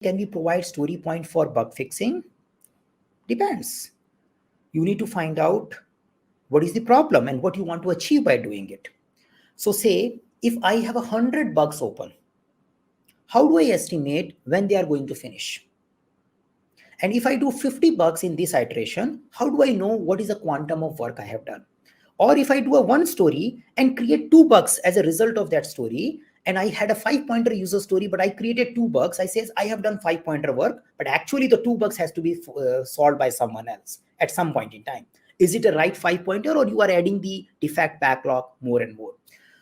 can we provide story point for bug fixing? Depends. You need to find out what is the problem and what you want to achieve by doing it. So say if I have 100 bugs open, how do I estimate when they are going to finish? And if I do 50 bugs in this iteration, how do I know what is the quantum of work I have done? Or if I do a one story and create 2 bugs as a result of that story, and I had a 5-pointer user story, but I created 2 bugs, I says I have done 5-pointer work, but actually the 2 bugs has to be solved by someone else at some point in time. Is it a right 5-pointer, or you are adding the defect backlog more and more?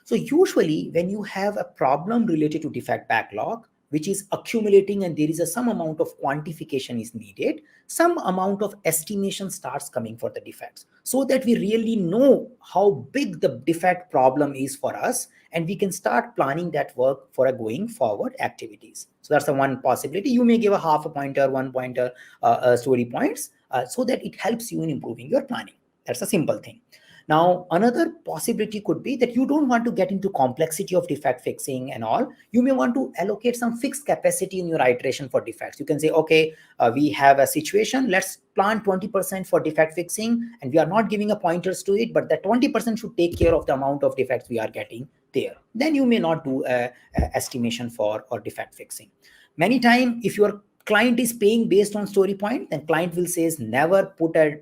So usually when you have a problem related to defect backlog, which is accumulating and there is some amount of quantification is needed, some amount of estimation starts coming for the defects so that we really know how big the defect problem is for us, and we can start planning that work for a going forward activities. So that's the one possibility. You may give a half a pointer, 1 pointer story points so that it helps you in improving your planning. That's a simple thing. Now, another possibility could be that you don't want to get into complexity of defect fixing and all. You may want to allocate some fixed capacity in your iteration for defects. You can say, okay, we have a situation, let's plan 20% for defect fixing, and we are not giving a pointers to it, but that 20% should take care of the amount of defects we are getting there. Then you may not do a estimation for or defect fixing. Many times, if your client is paying based on story point, then client will say never put a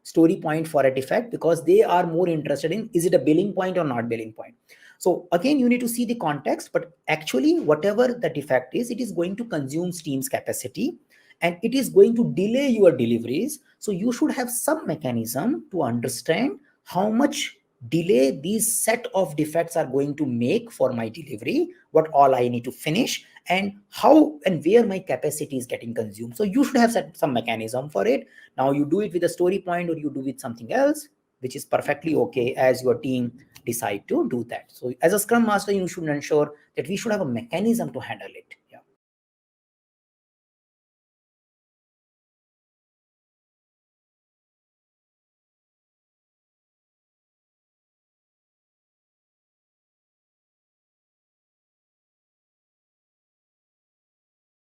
story point for a defect, because they are more interested in is it a billing point or not billing point. So again, you need to see the context, but actually whatever the defect is, it is going to consume Steam's capacity and it is going to delay your deliveries. So you should have some mechanism to understand how much delay these set of defects are going to make for my delivery, what all I need to finish, and how and where my capacity is getting consumed. So you should have set some mechanism for it. Now you do it with a story point or you do with something else, which is perfectly okay as your team decide to do that. So as a Scrum Master, you should ensure that we should have a mechanism to handle it.